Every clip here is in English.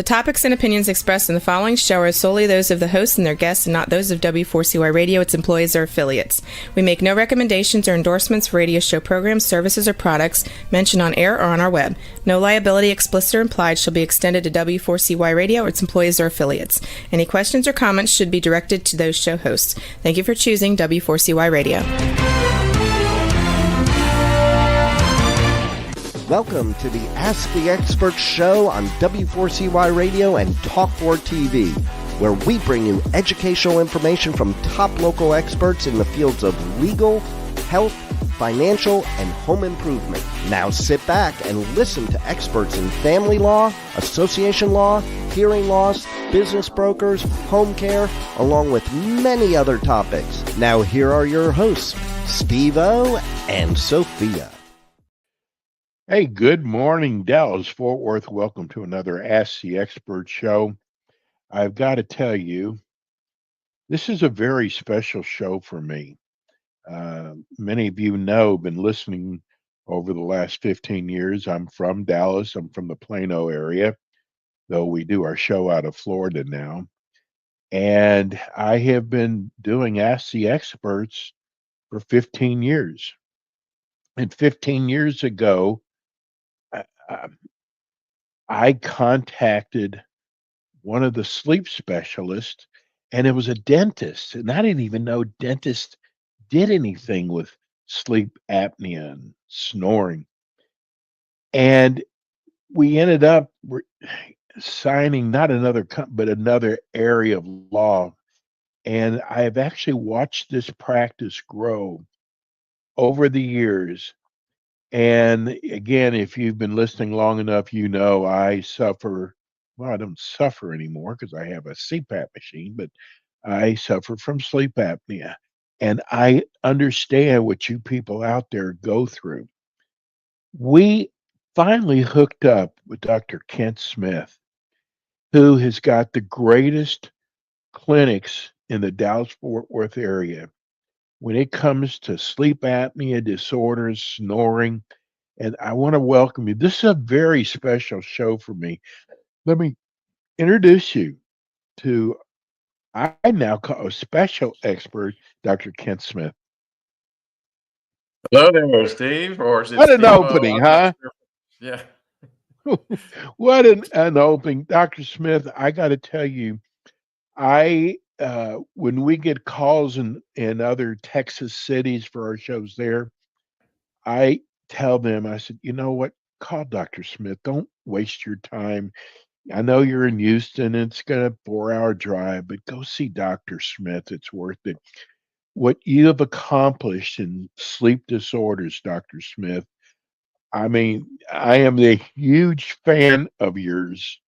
topics and opinions expressed in the following show are solely those of the hosts and their guests and not those of W4CY Radio, its employees, or affiliates. We make no recommendations or endorsements for radio show programs, services, or products mentioned on air or on our web. No liability, explicit or implied, shall be extended to W4CY Radio or its employees or affiliates. Any questions or comments should be directed to those show hosts. Thank you for choosing W4CY Radio. Welcome to the Ask the Expert show on W4CY Radio and Talk4 TV, where we bring you educational information from top local experts in the fields of legal, health, financial, and home improvement. Now sit back and listen to experts in family law, association law, hearing loss, business brokers, home care, along with many other topics. Now here are your hosts, Steve-O and Sophia. Hey, good morning, Dallas, Fort Worth. Welcome to another Ask the Expert show. I've got to tell you, this is a very special show for me. Many of you know, been listening over the last 15 years. I'm from Dallas. I'm from the Plano area, though we do our show out of Florida now. And I have been doing Ask the Experts for 15 years. And 15 years ago, I contacted one of the sleep specialists, and it was a dentist. And I didn't even know dentists did anything with sleep apnea and snoring. And we ended up signing not another, but another area of law. And I have actually watched this practice grow over the years. And again, if you've been listening long enough, you know I suffer. Well, I don't suffer anymore because I have a CPAP machine, but I suffer from sleep apnea. And I understand what you people out there go through. We finally hooked up with Dr. Kent Smith, who has got the greatest clinics in the Dallas-Fort Worth area when it comes to sleep apnea disorders, snoring. And I want to welcome you. This is a very special show for me. Let me introduce you to, I now call a special expert, Dr. Kent Smith. Hello there, Steve. Or is it What an Steve-O? opening, I'm huh? not sure. Yeah. What an opening. Dr. Smith, I got to tell you, when we get calls in other Texas cities for our shows there, I tell them, I said, you know what? Call Dr. Smith. Don't waste your time. I know you're in Houston. It's got a 4-hour drive, but go see Dr. Smith. It's worth it. What you have accomplished in sleep disorders, Dr. Smith, I mean, I am a huge fan of yours.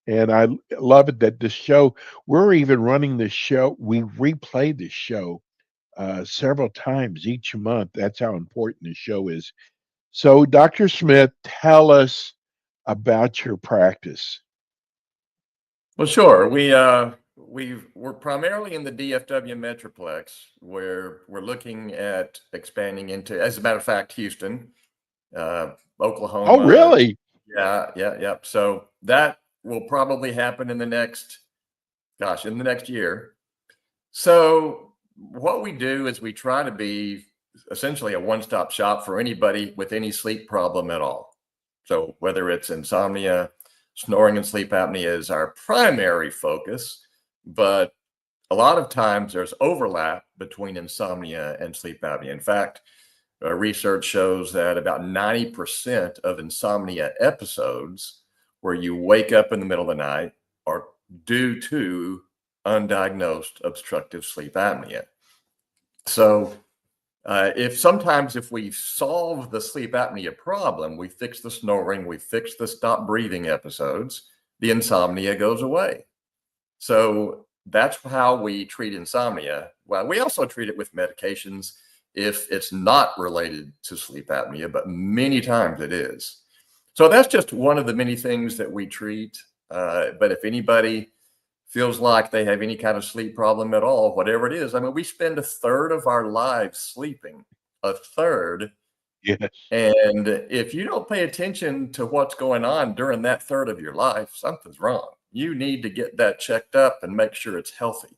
And I love it that this show, we're even running this show. We replay this show several times each month. That's how important this show is. So, Dr. Smith, tell us about your practice. Well, sure. We're primarily in the DFW Metroplex, where we're looking at expanding into, as a matter of fact, Houston, Oklahoma. Oh, really? Yeah. So that will probably happen in the next year. So what we do is we try to be essentially a one-stop shop for anybody with any sleep problem at all. So whether it's insomnia, snoring, and sleep apnea is our primary focus, but a lot of times there's overlap between insomnia and sleep apnea. In fact, research shows that about 90% of insomnia episodes where you wake up in the middle of the night are due to undiagnosed obstructive sleep apnea. So if we solve the sleep apnea problem, we fix the snoring, we fix the stop breathing episodes, the insomnia goes away. So that's how we treat insomnia. Well, we also treat it with medications if it's not related to sleep apnea, but many times it is. So that's just one of the many things that we treat. But if anybody feels like they have any kind of sleep problem at all, whatever it is, I mean, we spend a third of our lives sleeping, a third. Yes. And if you don't pay attention to what's going on during that third of your life, something's wrong. you need to get that checked up and make sure it's healthy.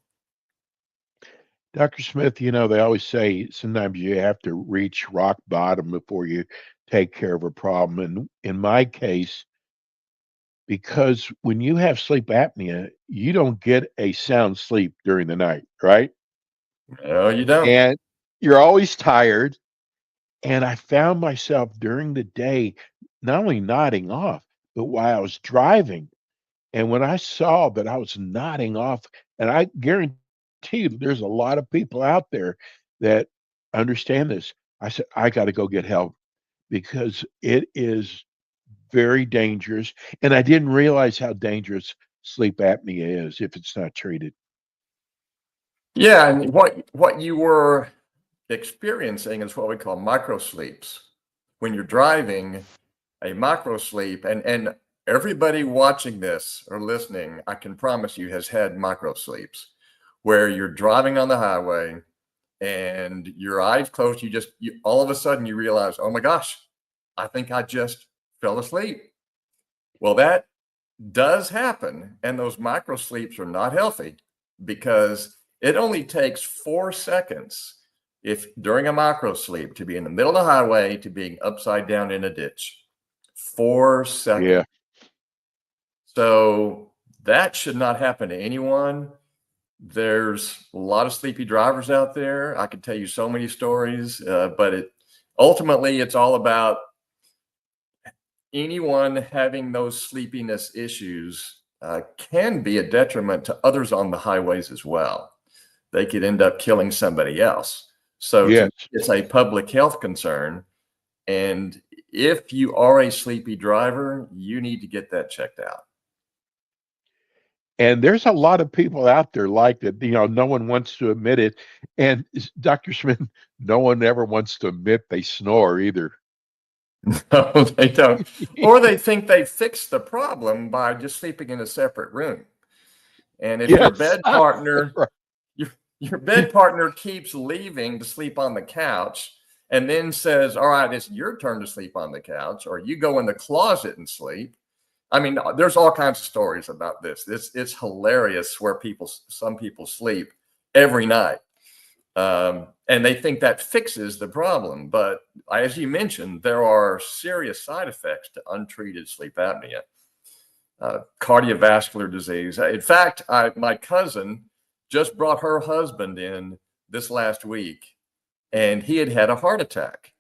Dr. Smith, you know, they always say sometimes you have to reach rock bottom before you take care of a problem. And in my case, because when you have sleep apnea, you don't get a sound sleep during the night, right? No, you don't. And you're always tired. And I found myself during the day not only nodding off, but while I was driving. And when I saw that I was nodding off, and I guarantee you there's a lot of people out there that understand this, I said, I got to go get help because it is very dangerous. And I didn't realize how dangerous sleep apnea is if it's not treated. Yeah, and what you were experiencing is what we call micro sleeps. When you're driving, a micro sleep, and everybody watching this or listening, I can promise you, has had micro sleeps where you're driving on the highway and your eyes closed. You all of a sudden you realize, oh my gosh, I think I just fell asleep. Well, that does happen, and those micro sleeps are not healthy because it only takes 4 seconds if during a micro sleep to be in the middle of the highway to being upside down in a ditch. 4 seconds. Yeah. So that should not happen to anyone. There's a lot of sleepy drivers out there. I could tell you so many stories, but ultimately it's all about anyone having those sleepiness issues can be a detriment to others on the highways as well. They could end up killing somebody else. So Yes. it's a public health concern. And if you are a sleepy driver, you need to get that checked out. And there's a lot of people out there like that. You know, no one wants to admit it. And Dr. Smith, no one ever wants to admit they snore either. No, they don't. Or they think they fixed the problem by just sleeping in a separate room. And if your Yes. bed partner, Right. your bed partner keeps leaving to sleep on the couch and then says, all right, it's your turn to sleep on the couch, or you go in the closet and sleep. I mean, there's all kinds of stories about this. It's hilarious where some people sleep every night. And they think that fixes the problem. But as you mentioned, there are serious side effects to untreated sleep apnea. Cardiovascular disease. In fact, my cousin just brought her husband in this last week, and he had a heart attack.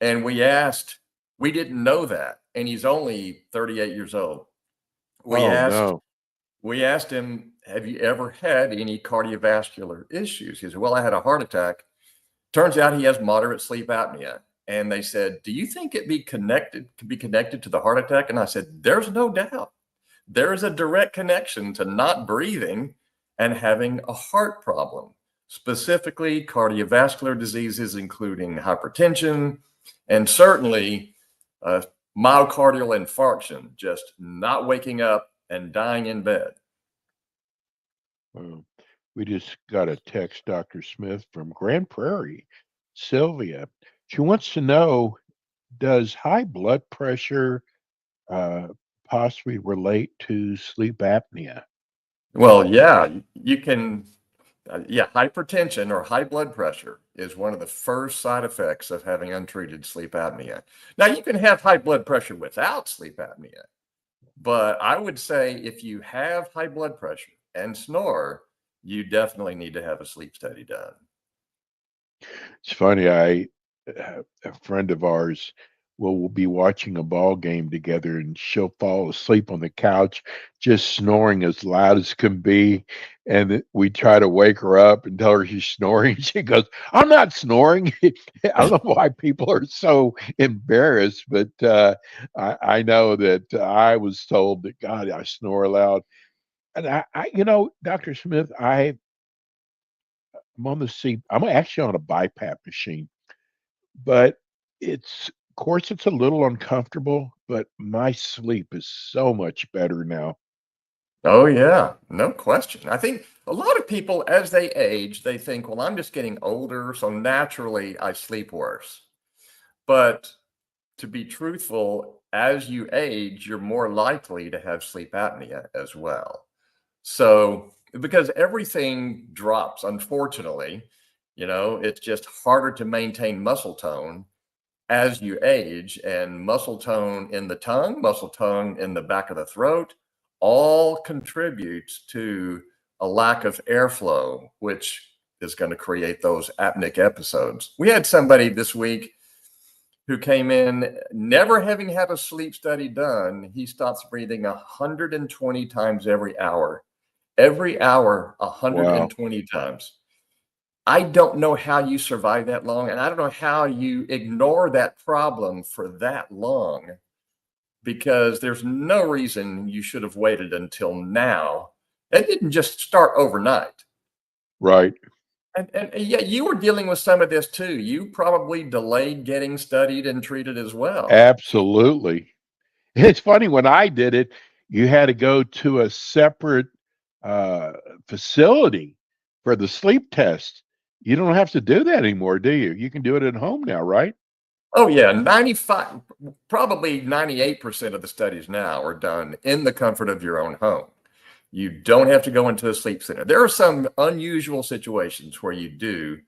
And we didn't know that. And he's only 38 years old. We Oh, asked no. we asked him, have you ever had any cardiovascular issues? He said, well, I had a heart attack. Turns out he has moderate sleep apnea. And they said, do you think could be connected to the heart attack? And I said, there's no doubt. There is a direct connection to not breathing and having a heart problem, specifically cardiovascular diseases, including hypertension, and certainly myocardial infarction, just not waking up and dying in bed. Well, we just got a text, Dr. Smith, from Grand Prairie, Sylvia. She wants to know, does high blood pressure uh, possibly relate to sleep apnea? Well, yeah, you can. Hypertension or high blood pressure is one of the first side effects of having untreated sleep apnea. Now, you can have high blood pressure without sleep apnea, but I would say if you have high blood pressure and snore, you definitely need to have a sleep study done. It's funny, a friend of ours will be watching a ball game together and she'll fall asleep on the couch just snoring as loud as can be. And we try to wake her up and tell her she's snoring. She goes, I'm not snoring. I don't know why people are so embarrassed, but I know that I was told that, God, I snore loud. And you know, Dr. Smith, I'm on the seat. I'm actually on a BiPAP machine, but of course, it's a little uncomfortable, but my sleep is so much better now. Oh, yeah, no question. I think a lot of people, as they age, they think, well, I'm just getting older, so naturally I sleep worse. But to be truthful, as you age, you're more likely to have sleep apnea as well. So, because everything drops, unfortunately, it's just harder to maintain muscle tone as you age, and muscle tone in the tongue, muscle tone in the back of the throat, all contributes to a lack of airflow, which is going to create those apneic episodes. We had somebody this week who came in never having had a sleep study done. He stops breathing 120 times every hour. Every hour, Wow. 120 times. I don't know how you survive that long, and I don't know how you ignore that problem for that long, because there's no reason you should have waited until now. It didn't just start overnight. Right. And yeah, you were dealing with some of this too. You probably delayed getting studied and treated as well. Absolutely. It's funny, when I did it, you had to go to a separate uh, facility for the sleep test. You don't have to do that anymore, do you? You can do it at home now, right? Oh yeah, 95, probably 98% of the studies now are done in the comfort of your own home. You don't have to go into a sleep center. There are some unusual situations where you do,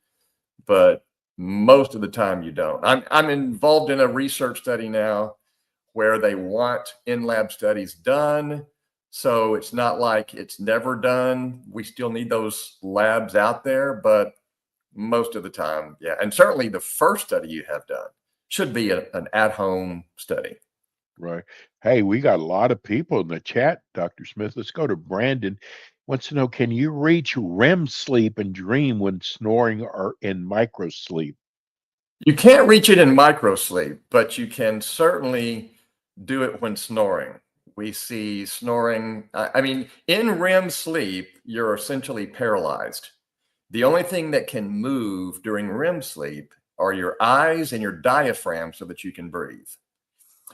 but most of the time you don't. I'm involved in a research study now where they want in-lab studies done. So it's not like it's never done. We still need those labs out there, but most of the time, yeah. And certainly the first study you have done should be an at-home study. Right. Hey, we got a lot of people in the chat, Dr. Smith. Let's go to Brandon. Wants to know, can you reach REM sleep and dream when snoring or in micro sleep? You can't reach it in micro sleep, but you can certainly do it when snoring. We see snoring. I mean, in REM sleep, you're essentially paralyzed. The only thing that can move during REM sleep are your eyes and your diaphragm so that you can breathe.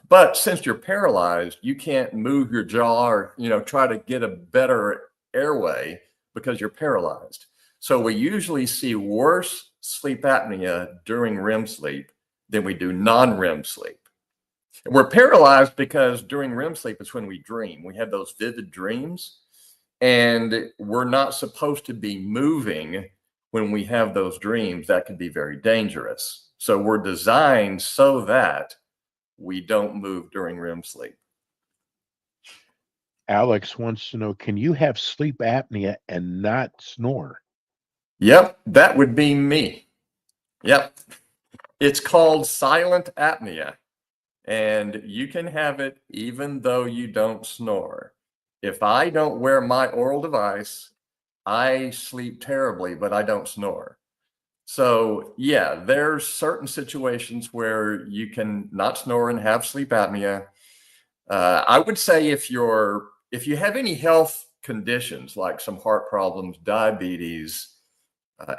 But since you're paralyzed, you can't move your jaw or, try to get a better airway because you're paralyzed. So we usually see worse sleep apnea during REM sleep than we do non-REM sleep. And we're paralyzed because during REM sleep is when we dream. We have those vivid dreams, and we're not supposed to be moving when we have those dreams. That can be very dangerous. So we're designed so that we don't move during REM sleep. Alex wants to know, can you have sleep apnea and not snore? Yep, that would be me. Yep. It's called silent apnea, and you can have it even though you don't snore. If I don't wear my oral device, I sleep terribly, but I don't snore. So yeah, there's certain situations where you can not snore and have sleep apnea. I would say if you have any health conditions like some heart problems, diabetes,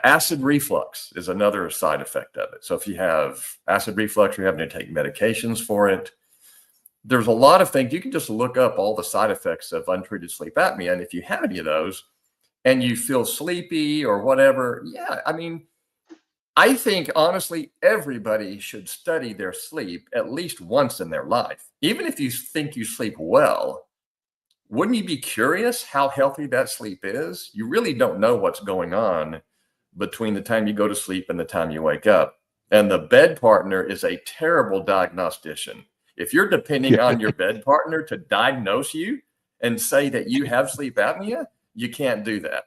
acid reflux is another side effect of it. So if you have acid reflux, you're having to take medications for it. There's a lot of things. You can just look up all the side effects of untreated sleep apnea. And if you have any of those and you feel sleepy or whatever, yeah, I mean, I think honestly, everybody should study their sleep at least once in their life. Even if you think you sleep well, wouldn't you be curious how healthy that sleep is? You really don't know what's going on between the time you go to sleep and the time you wake up. And the bed partner is a terrible diagnostician. If you're depending on your bed partner to diagnose you and say that you have sleep apnea, you can't do that.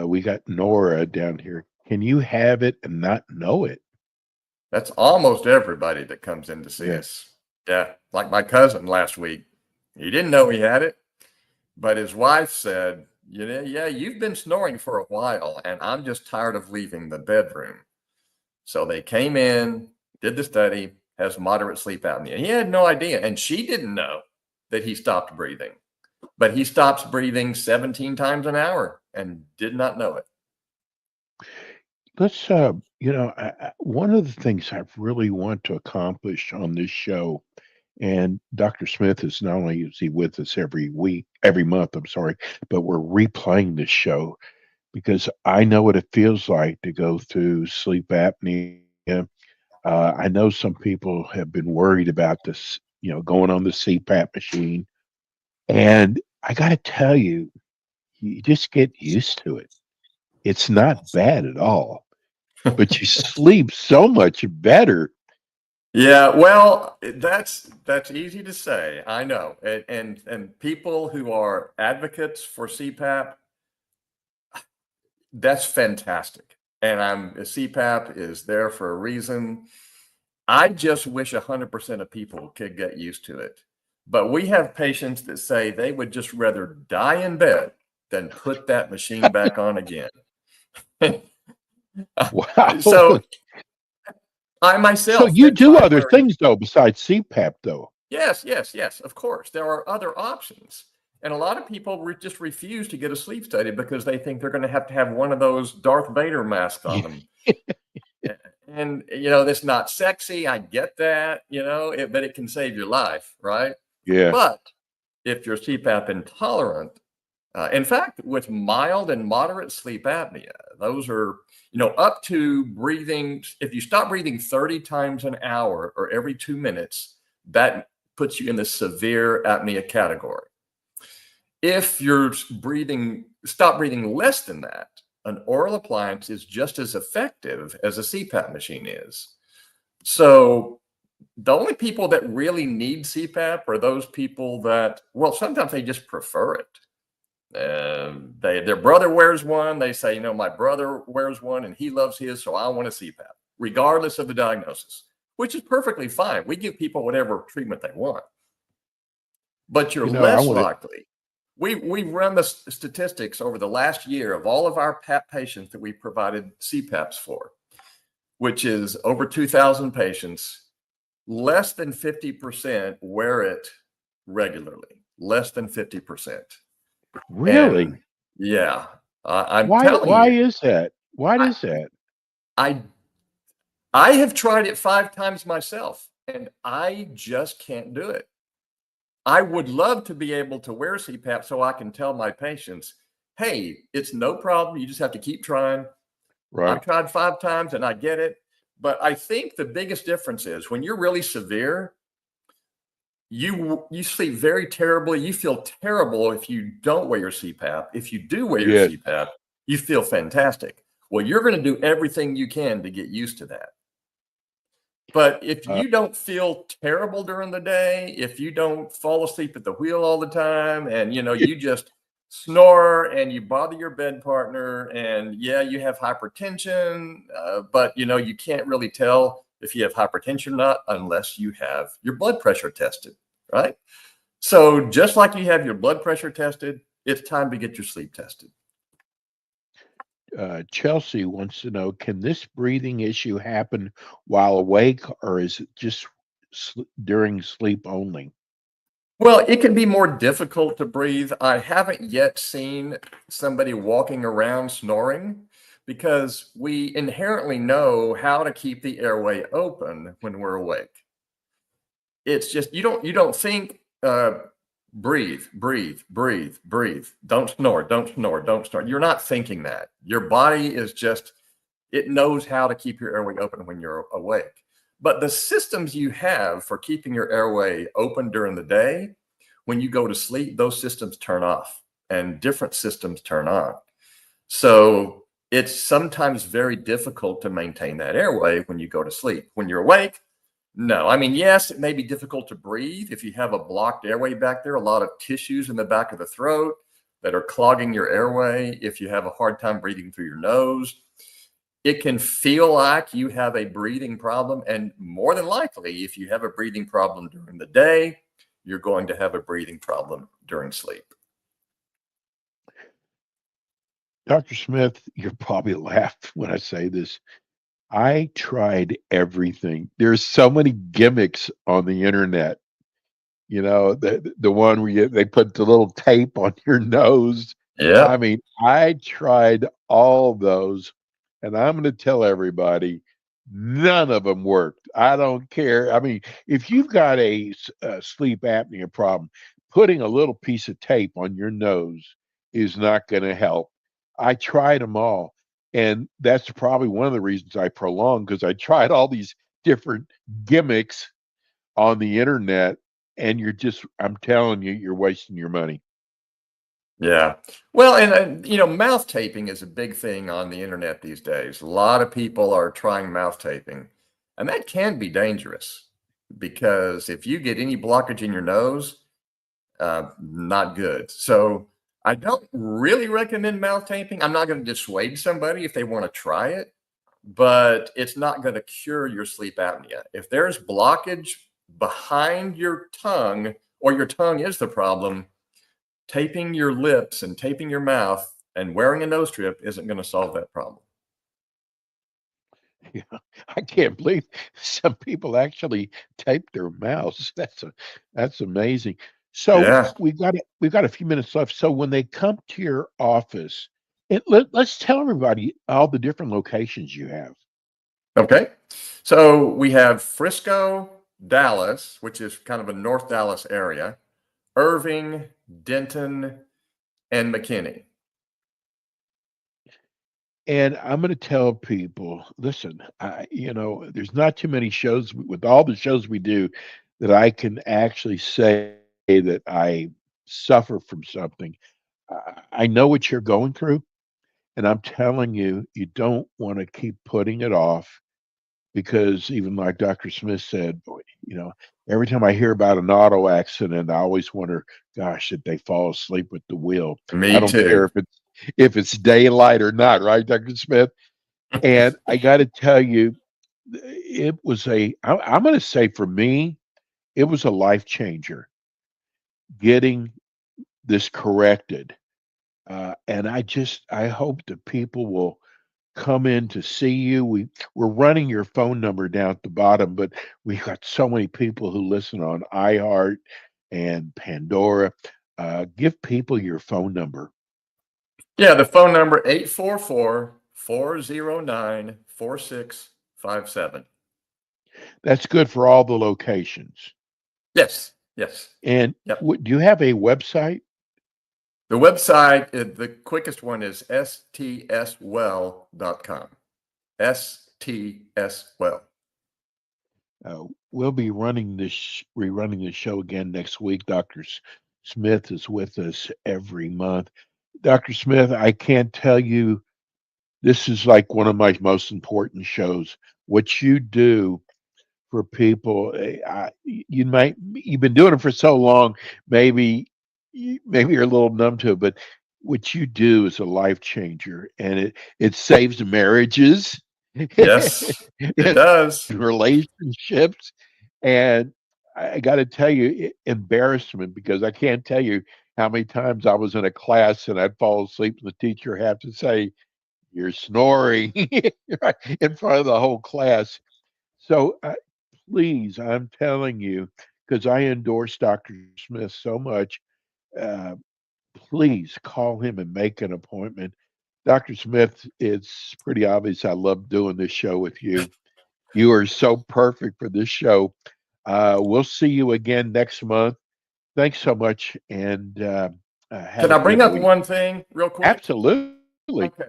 We got Nora down here. Can you have it and not know it? That's almost everybody that comes in to see us. Yeah, like my cousin last week. He didn't know he had it, but his wife said, yeah, you've been snoring for a while, and I'm just tired of leaving the bedroom. So they came in, did the study, has moderate sleep apnea. He had no idea, and she didn't know that he stopped breathing. But he stops breathing 17 times an hour and did not know it. Let's, one of the things I really want to accomplish on this show, and Dr. Smith is not only is he with us every month, I'm sorry, but we're replaying this show because I know what it feels like to go through sleep apnea. I know some people have been worried about this, going on the CPAP machine. And I got to tell you, you just get used to it. It's not bad at all, but you sleep so much better. Yeah, well, that's easy to say. I know. And people who are advocates for CPAP, that's fantastic. And CPAP is there for a reason. I just wish 100% of people could get used to it. But we have patients that say they would just rather die in bed than put that machine back on again. Wow. So I So myself you at do time other where things though besides CPAP though. yes, of course. There are other options. And a lot of people just refuse to get a sleep study because they think they're going to have one of those Darth Vader masks on Yeah. them. And, that's not sexy. I get that, but it can save your life, right? Yeah. But if you're CPAP intolerant, in fact, with mild and moderate sleep apnea, those are, up to breathing. If you stop breathing 30 times an hour or every 2 minutes, that puts you in the severe apnea category. If you're stop breathing less than that, an oral appliance is just as effective as a CPAP machine is. So the only people that really need CPAP are those people that, well, sometimes they just prefer it. Their brother wears one. They say, my brother wears one and he loves his, so I want a CPAP, regardless of the diagnosis, which is perfectly fine. We give people whatever treatment they want, but you're I less want to. likely. We've run the statistics over the last year of all of our PAP patients that we provided CPAPs for, which is over 2,000 patients. Less than 50% wear it regularly. Less than 50%. And Really? yeah, I'm Why? telling Why you, is that? Why I, is that? I I have tried it 5 times myself, and I just can't do it. I would love to be able to wear CPAP so I can tell my patients, hey, it's no problem. You just have to keep trying. I've Right. tried 5 times and I get it. But I think the biggest difference is when you're really severe, you sleep very terribly. You feel terrible if you don't wear your CPAP. If you do wear your Yes. CPAP, you feel fantastic. Well, you're going to do everything you can to get used to that. But if Uh, you don't feel terrible during the day, if you don't fall asleep at the wheel all the time, and you just snore and you bother your bed partner, and yeah, you have hypertension, but you can't really tell if you have hypertension or not unless you have your blood pressure tested, right? So just like you have your blood pressure tested, it's time to get your sleep tested. Chelsea wants to know, can this breathing issue happen while awake, or is it just during sleep only? Well, it can be more difficult to breathe. I haven't yet seen somebody walking around snoring because we inherently know how to keep the airway open when we're awake. It's just you don't think breathe, breathe, breathe, breathe. Don't snore, don't snore, don't snore. You're not thinking that. Your body is just it knows how to keep your airway open when you're awake. But the systems you have for keeping your airway open during the day, when you go to sleep, those systems turn off and different systems turn on. So it's sometimes very difficult to maintain that airway when you go to sleep. When you're awake, no. I mean, yes, it may be difficult to breathe if you have a blocked airway back there, a lot of tissues in the back of the throat that are clogging your airway. If you have a hard time breathing through your nose, it can feel like you have a breathing problem. And more than likely, if you have a breathing problem during the day, you're going to have a breathing problem during sleep. Dr. Smith, you'll probably laugh when I say this. I tried everything. There's so many gimmicks on the internet. The one where they put the little tape on your nose. I Yep. mean, I tried all those, and I'm going to tell everybody, none of them worked. I don't care. I mean, if you've got a sleep apnea problem, putting a little piece of tape on your nose is not going to help. I tried them all, and that's probably one of the reasons I prolonged, because I tried all these different gimmicks on the internet, and I'm telling you, you're wasting your money. Yeah. Well, and mouth taping is a big thing on the internet these days. A lot of people are trying mouth taping, and that can be dangerous because if you get any blockage in your nose, not good. So I don't really recommend mouth taping. I'm not going to dissuade somebody if they want to try it, but it's not going to cure your sleep apnea. If there's blockage behind your tongue or your tongue is the problem, taping your lips and taping your mouth and wearing a nose strip isn't going to solve that problem. Yeah, I can't believe some people actually tape their mouths. That's amazing. So Yeah. we've got a few minutes left. So when they come to your office, let's tell everybody all the different locations you have. Okay. So we have Frisco, Dallas, which is kind of a North Dallas area, Irving, Denton, and McKinney. And I'm going to tell people, listen, there's not too many shows with all the shows we do that I can actually say that I suffer from something. I know what you're going through, and I'm telling you, you don't want to keep putting it off because even like Dr. Smith said, boy, every time I hear about an auto accident, I always wonder, gosh, did they fall asleep with the wheel? I Me don't care too. if it's daylight or not, right, Dr. Smith? And I got to tell you, it was I'm going to say for me, it was a life changer getting this corrected. And I hope that people will come in to see you. We're running your phone number down at the bottom, but we've got so many people who listen on iHeart and Pandora. Give people your phone number. Yeah, the phone number 844-409-4657. That's good for all the locations. Yes. Yes. And Yep. do you have a website? The website, the quickest one is stswell.com. STSwell. We'll be rerunning the show again next week. Smith is with us every month. Dr. Smith, I can't tell you, this is like one of my most important shows. What you do for people, you've been doing it for so long, maybe you're a little numb to it, but what you do is a life changer, and it saves marriages. Yes, it It does. relationships. And I got to tell you, embarrassment, because I can't tell you how many times I was in a class and I'd fall asleep and the teacher would have to say, "You're snoring," right, in front of the whole class. So please, I'm telling you, because I endorse Dr. Smith so much, uh, please call him and make an appointment. Dr. Smith, it's pretty obvious I love doing this show with you. You are so perfect for this show. We'll see you again next month. Thanks so much, and have Can a I bring good up week. one thing real quick? Absolutely. Okay.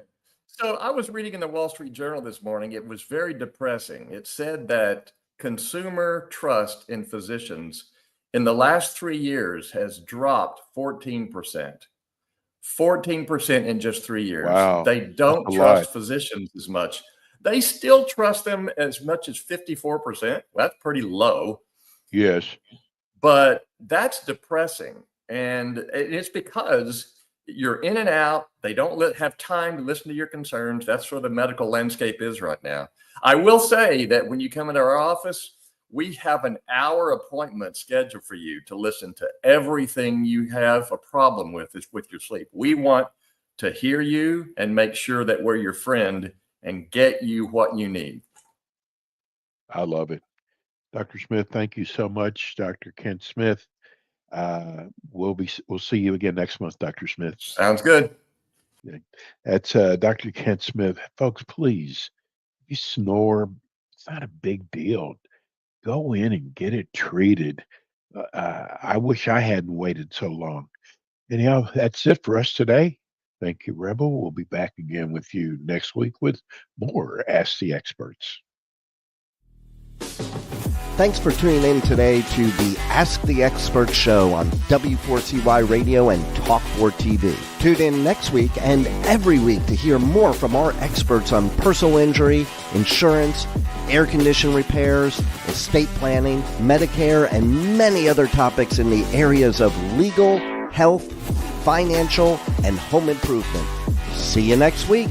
So I was reading in the Wall Street Journal this morning. It was very depressing. It said that consumer trust in physicians in the last 3 years has dropped 14%. 14% in just 3 years. Wow. They That's a don't lot. trust physicians as much. They still trust them as much as 54%. Well, that's pretty low, Yes. but that's depressing. And it's because you're in and out. They don't have time to listen to your concerns. That's where the medical landscape is right now. I will say that when you come into our office, we have an hour appointment scheduled for you to listen to everything you have a problem with your sleep. We want to hear you and make sure that we're your friend and get you what you need. I love it. Dr. Smith, thank you so much. Dr. Kent Smith. We'll see you again next month, Dr. Smith. Sounds good. Yeah. That's Dr. Kent Smith. Folks, please, if you snore, it's not a big deal. Go in and get it treated. I wish I hadn't waited so long. Anyhow, that's it for us today. Thank you, Rebel. We'll be back again with you next week with more Ask the Experts. Thanks for tuning in today to the Ask the Expert show on W4CY Radio and Talk4 TV. Tune in next week and every week to hear more from our experts on personal injury, insurance, air condition repairs, estate planning, Medicare, and many other topics in the areas of legal, health, financial, and home improvement. See you next week.